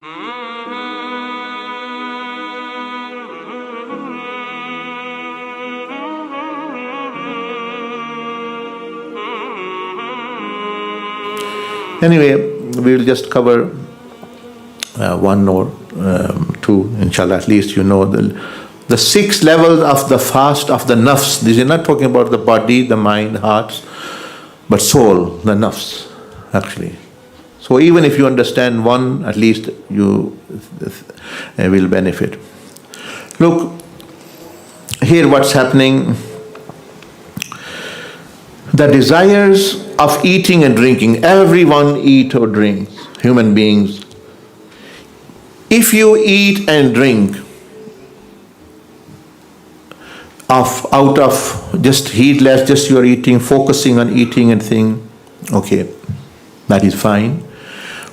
Anyway, we will just cover one or two, inshallah. At least you know the 6 levels of the fast of the nafs. This is not talking about the body, the mind, hearts, but soul, the nafs, actually. So even if you understand one, at least you will benefit. Look, here what's happening. The desires of eating and drinking. Everyone eat or drinks, human beings. If you eat and drink out of just heedless, just you're eating, focusing on eating and thing, okay, that is fine.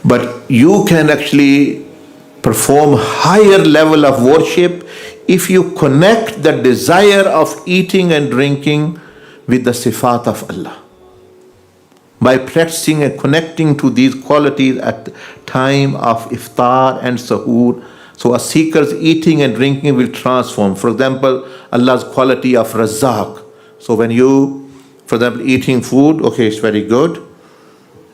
But you can actually perform higher level of worship if you connect the desire of eating and drinking with the sifat of Allah. By practicing and connecting to these qualities at the time of iftar and sahur, so a seeker's eating and drinking will transform. For example, Allah's quality of Razzaq. So when you, for example, eating food, okay, it's very good,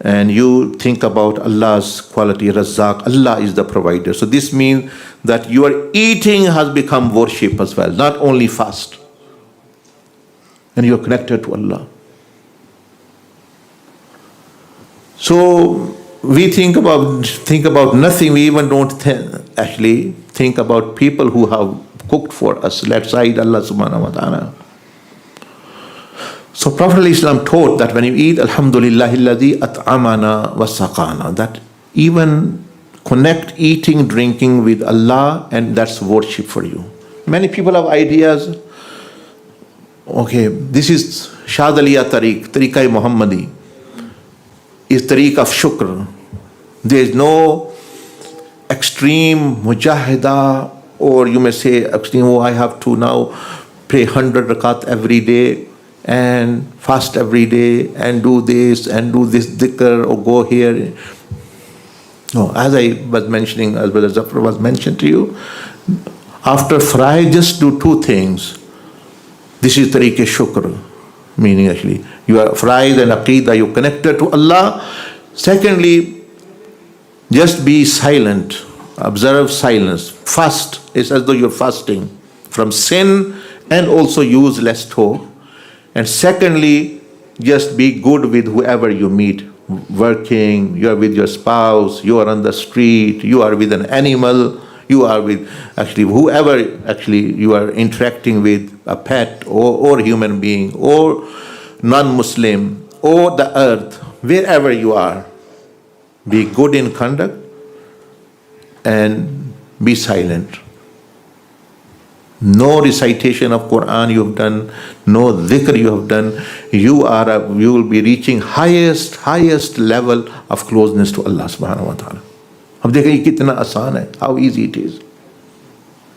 and you think about Allah's quality, Razzaq, Allah is the provider. So this means that your eating has become worship as well, not only fast. And you're connected to Allah. So we think about nothing. We even don't actually think about people who have cooked for us. Let's say Allah subhanahu wa ta'ala. So Prophet Islam taught that when you eat, Alhamdulillahilladhi at'amana wa saqana, that even connect eating, drinking with Allah, and that's worship for you. Many people have ideas. Okay, this is Shadaliya Tariq, Tariqa Muhammadi, is Tariq of Shukr. There is no extreme mujahida, or you may say extreme, I have to now pray 100 rakat every day and fast every day and do this dhikr or go here. No, as I was mentioning, as Brother Zafar was mentioned to you, after fry, just do 2 things. This is tariq shukr, meaning actually you are fried and aqidah, you connected to Allah. Secondly, just be silent, observe silence. Fast is as though you're fasting from sin, and also use less talk. And secondly, just be good with whoever you meet. Working, you are with your spouse, you are on the street, you are with an animal, you are with actually whoever actually you are interacting with, a pet or human being or non-Muslim or the earth, wherever you are, be good in conduct and be silent. No recitation of Quran you have done, no dhikr you have done, you will be reaching highest level of closeness to Allah subhanahu wa ta'ala. अब देखिए कितना आसान है, how easy it is.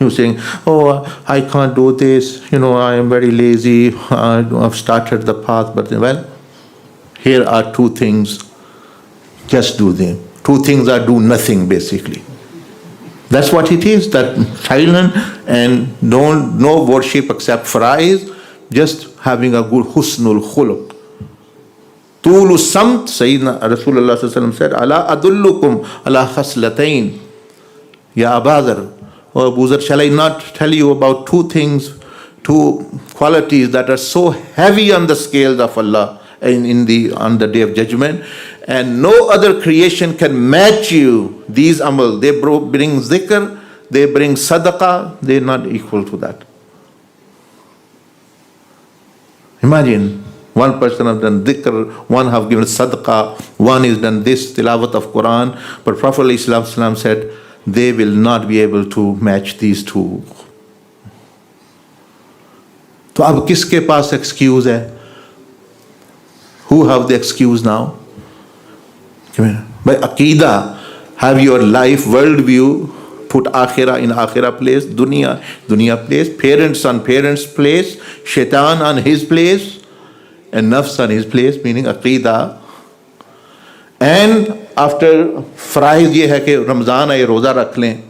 You're saying, oh, I can't do this, I am very lazy, I've started the path, but well, here are 2 things, just do them. 2 things are do nothing basically. That's what it is, that silent and no worship except fries, just having a good husnul khuluq. Tulu samt, Sayyidina Rasulullah sallallahu alaihi wasallam said, Ala adullukum ala khaslatayn, Ya Abadar, or Abu Zar, shall I not tell you about 2 things, 2 qualities that are so heavy on the scales of Allah on the day of judgment, and no other creation can match you. These amal, they bring zikr, they bring sadaqah, they're not equal to that. Imagine, one person has done dhikr, one have given sadaqah, one is done this tilawat of Quran, but Prophet Islam said they will not be able to match these 2. तो अब किसके पास excuse है? Who have the excuse now? By aqidah, have your life worldview, put akhirah in akhirah place, dunya place, parents on parents place, shaitan on his place, and nafs on his place, meaning aqidah. And after फ़राइज़ ये है कि रमज़ान है रोज़ा रख लें,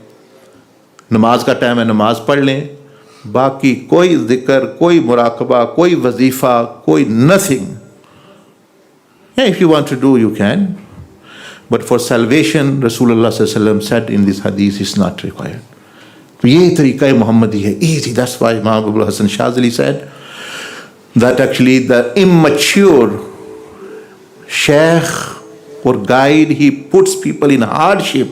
नमाज का टाइम है नमाज पढ़ लें, बाकी कोई ज़िक्र, कोई मुराकबा, कोई वजीफ़ा, कोई nothing. If you want to do, you can. But for salvation, Rasulullah sallallahu said in this hadith, is not required. तो ये तरीक़ा Muhammadi है, easy. That's why Imam Abul Hasan Shazali said that actually the immature sheikh or guide, he puts people in hardship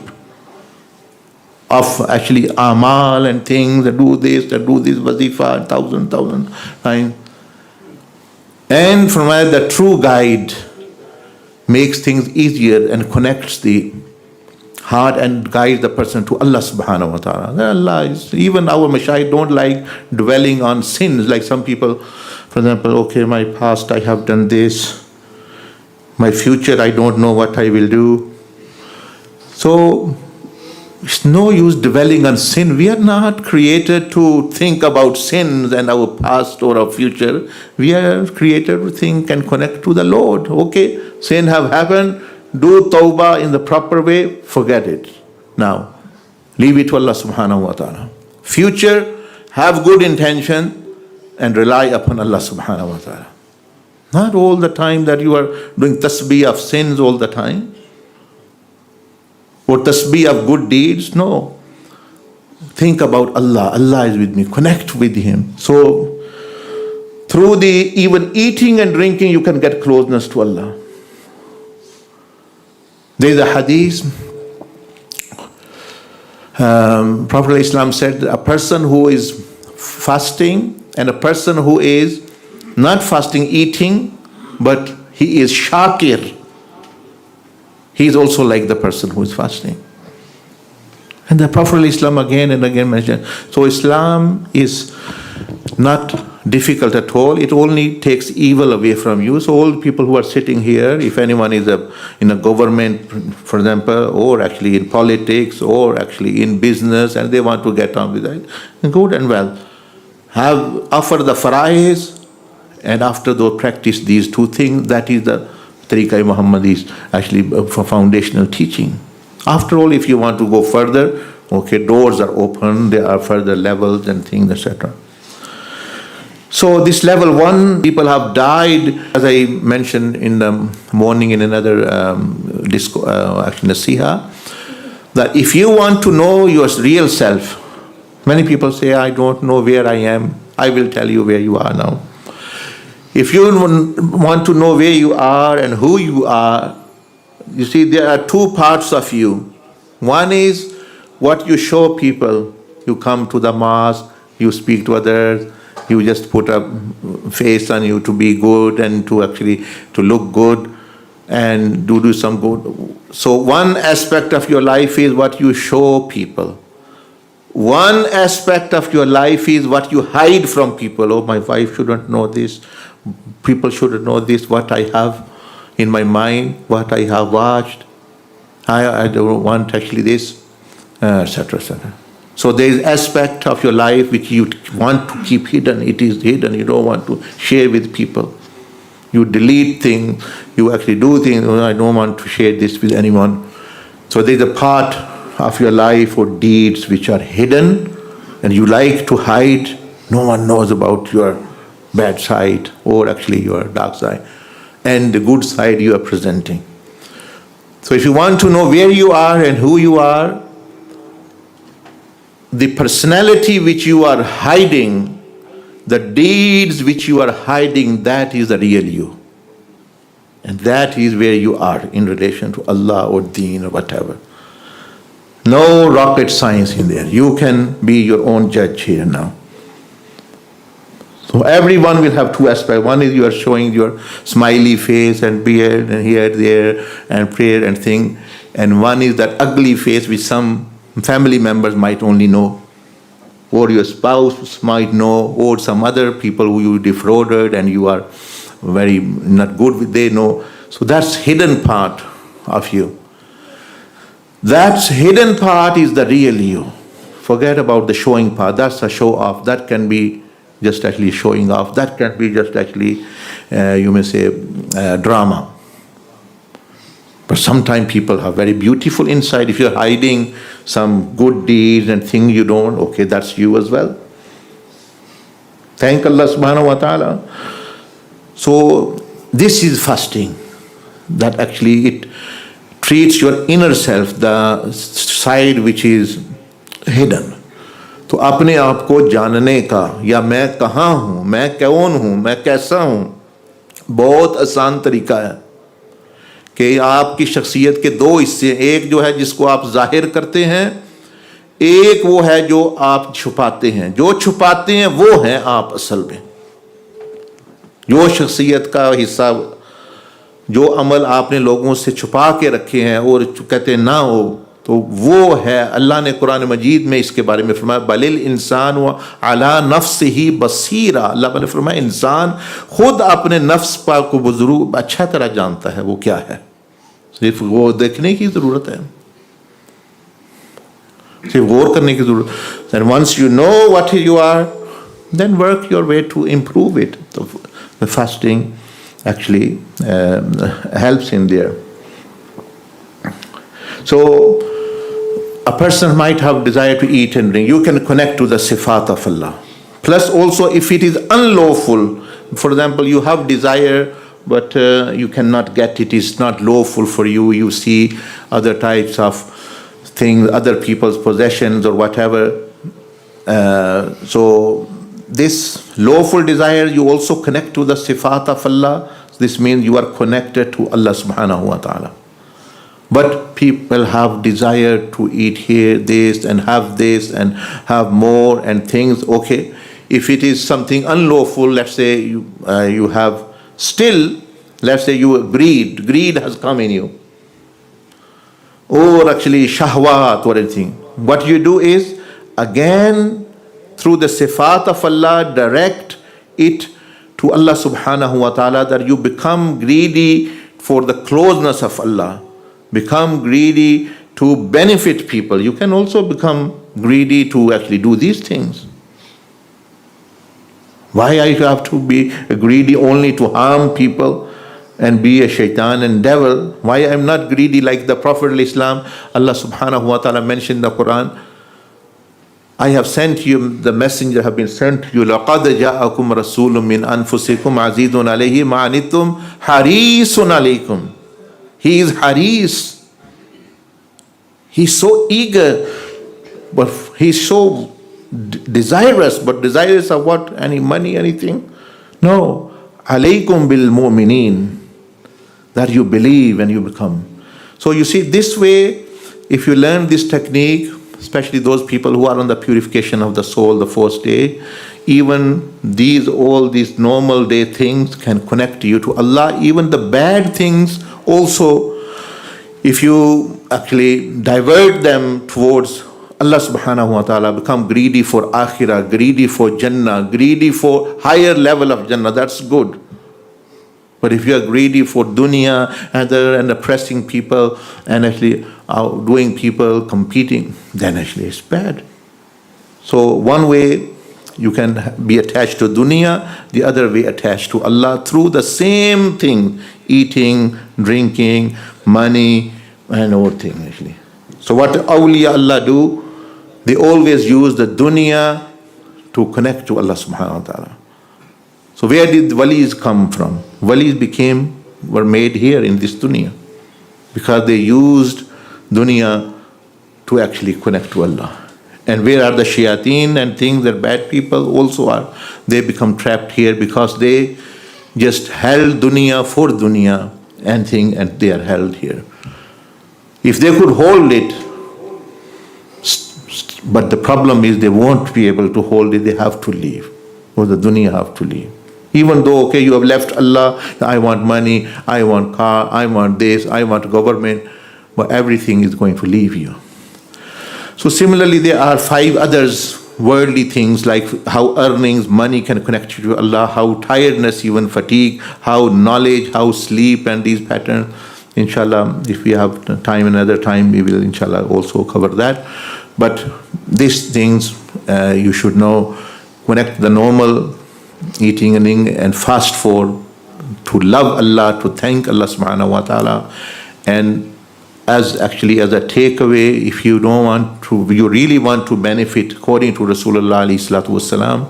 of actually amal and things, that do this, wazifa, thousand times. And from where the true guide makes things easier and connects the heart and guides the person to Allah subhanahu wa ta'ala. Allah is, even our mashayikh don't like dwelling on sins, like some people, for example, okay, my past I have done this, my future I don't know what I will do. So it's no use dwelling on sin. We are not created to think about sins and our past or our future. We are created to think and connect to the Lord. Okay, sin have happened, do tawbah in the proper way, forget it. Now, leave it to Allah subhanahu wa ta'ala. Future, have good intention and rely upon Allah subhanahu wa ta'ala. Not all the time that you are doing tasbih of sins all the time, or tasbih of good deeds. No. Think about Allah. Allah is with me. Connect with Him. So, through the even eating and drinking, you can get closeness to Allah. There is a hadith. Prophet Islam said, a person who is fasting and a person who is not fasting, eating, but he is shakir, he is also like the person who is fasting. And the Prophet Islam again and again mentioned. So Islam is not difficult at all. It only takes evil away from you. So all people who are sitting here, if anyone is in a government, for example, or actually in politics, or actually in business, and they want to get on with that, good and well. Offer the faraiz, and after those practice these two things. That is the Tariqa Muhammadi's actually for foundational teaching. After all, if you want to go further, okay, doors are open, there are further levels and things, etc. So this level 1, people have died, as I mentioned in the morning in another actually nasiha, that if you want to know your real self, many people say, I don't know where I am. I will tell you where you are now. If you want to know where you are and who you are, you see, there are two parts of you. One is what you show people. You come to the mosque, you speak to others, you just put a face on you to be good and to actually to look good and do some good. So one aspect of your life is what you show people. One aspect of your life is what you hide from people. Oh, my wife shouldn't know this. People shouldn't know this, what I have in my mind, what I have watched. I don't want actually this, etc., etc. So there is aspect of your life which you want to keep hidden. It is hidden. You don't want to share with people. You delete things. You actually do things. Oh, I don't want to share this with anyone. So there is a part of your life or deeds which are hidden and you like to hide. No one knows about your bad side or actually your dark side, and the good side you are presenting. So if you want to know where you are and who you are, the personality which you are hiding, the deeds which you are hiding, that is the real you. And that is where you are in relation to Allah or Deen or whatever. No rocket science in there. You can be your own judge here now. So everyone will have two aspects. One is you are showing your smiley face and beard and here, there, and prayer and thing. And one is that ugly face which some family members might only know, or your spouse might know, or some other people who you defrauded and you are very not good with, they know. So that's hidden part of you. That hidden part is the real you. Forget about the showing part. That's a show off. That can be just actually showing off. That can be just actually, you may say, drama. But sometimes people are very beautiful inside. If you're hiding some good deeds and things you don't, okay, that's you as well. Thank Allah subhanahu wa ta'ala. So this is fasting. That actually it treats your inner self, the side which is hidden. तो अपने आप को जानने का, या मैं कहाँ हूँ, मैं कौन हूँ, मैं कैसा हूँ, बहुत आसान तरीका है कि आपकी शख्सियत के दो हिस्से, एक जो है जिसको आप जाहिर करते हैं, एक वो है जो आप छुपाते हैं. जो छुपाते हैं वो है आप असल में. जो शख्सियत का हिस्सा, जो अमल आपने लोगों से छुपा के रखे हैं और कहते हैं ना हो, तो वो है. अल्लाह ने कुरान मजीद में इसके बारे में फरमाया, बलिल इंसान व अला नफ्सिही बसीरा. अल्लाह ने फरमाया इंसान खुद अपने नफ्स पर को बुजुर्ग अच्छा तरह जानता है वो क्या है, सिर्फ वो देखने की जरूरत है, सिर्फ गौर करने की जरूरत. And once you know what you are, then work your way to improve it. The fasting actually helps in there. So a person might have desire to eat and drink. You can connect to the sifat of Allah. Plus also if it is unlawful, for example, you have desire but you cannot get it, it's not lawful for you, you see other types of things, other people's possessions or whatever. So this lawful desire, you also connect to the sifat of Allah. This means you are connected to Allah subhanahu wa ta'ala. But people have desire to eat here, this and have more and things. Okay, if it is something unlawful, let's say you have still, let's say you greed has come in you, or actually shahwat or anything. What you do is, again, through the sifat of Allah, direct it to Allah subhanahu wa ta'ala, that you become greedy for the closeness of Allah, become greedy to benefit people. You can also become greedy to actually do these things. Why I have to be greedy only to harm people and be a shaitan and devil? Why I'm not greedy like the Prophet al-Islam? Allah subhanahu wa ta'ala mentioned in the Quran, I have sent you, the messenger have been sent to you. لَقَدْ جَاءَكُمْ رَسُولٌ مِّنْ أَنفُسِكُمْ عَزِيزٌ عَلَيْهِ مَا عَنِتُّمْ حَرِيصٌ عَلَيْكُمْ. He is haris. He's so eager, but he's so desirous. But desirous of what? Any money, anything? No. عَلَيْكُمْ بِالْمُؤْمِنِينَ. That you believe and you become. So you see, this way, if you learn this technique, especially those people who are on the purification of the soul, the first day, even all these normal day things can connect you to Allah. Even the bad things also, if you actually divert them towards Allah subhanahu wa ta'ala, become greedy for akhirah, greedy for Jannah, greedy for higher level of Jannah, that's good. But if you are greedy for dunya and oppressing people and actually outdoing people, competing, then actually it's bad. So one way you can be attached to dunya, the other way attached to Allah through the same thing, eating, drinking, money, and everything actually. So what awliya Allah do? They always use the dunya to connect to Allah subhanahu wa ta'ala. So where did walis come from? Walis were made here in this dunya because they used dunya to actually connect to Allah. And where are the shayateen and things that bad people also are? They become trapped here because they just held dunya for dunya and they are held here. If they could hold it, but the problem is they won't be able to hold it, they have to leave, or the dunya have to leave. Even though, okay, you have left Allah, I want money, I want car, I want this, I want government, but everything is going to leave you. So similarly, there are 5 others, worldly things like how earnings, money can connect you to Allah, how tiredness, even fatigue, how knowledge, how sleep and these patterns. Inshallah, if we have time another time, we will inshallah also cover that. But these things you should know, connect the normal eating and fast for, to love Allah, to thank Allah subhanahu wa ta'ala, And as a takeaway, if you really want to benefit according to Rasulullah alayhi salatu wasalam,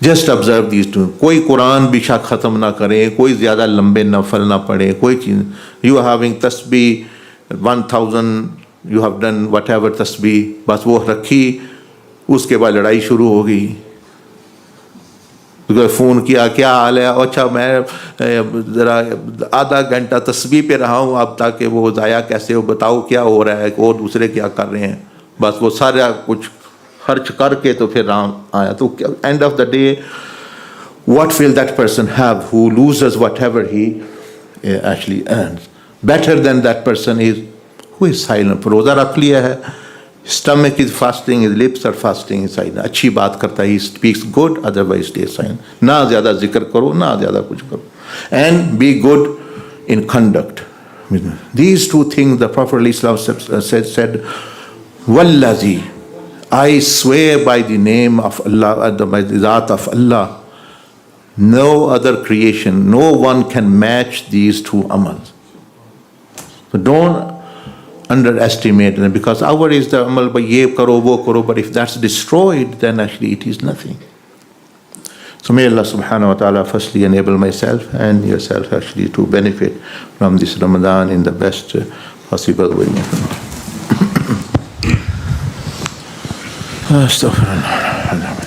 just observe these two. कोई कुरान भी शा ख़त्म ना करें, कोई ज़्यादा लंबे नफल ना पढ़े, कोई चीज़. You are having तस्बीह 1000, you have done whatever तस्बीह, बस वो रखी, उसके बाद लड़ाई शुरू हो गई. फ़ोन किया, क्या हाल है? अच्छा मैं ज़रा आधा घंटा तस्बीह पे रहा हूँ अब, ताकि वो ज़ाया कैसे हो, बताओ क्या हो रहा है, और दूसरे क्या कर रहे हैं. बस वो सारा कुछ खर्च करके तो फिर राम आया. तो end of the day what will that person have who loses whatever he actually earns? Better than that person is who is silent. रोज़ा रख लिया है, stomach is fasting, his lips are fasting, is silent. अच्छी बात करता है, he speaks good, otherwise stay silent. ना ज़्यादा जिक्र करो, ना ज़्यादा कुछ करो. And be good in conduct. These two things the Prophet said, Wallazi, I swear by the name of Allah, by the Zat of Allah, no other creation, no one can match these two amals. So don't underestimate them, because our is the amal, by ye karo, wo karo, but if that's destroyed, then actually it is nothing. So may Allah subhanahu wa ta'ala firstly enable myself and yourself actually to benefit from this Ramadan in the best possible way. Astaghfirullah.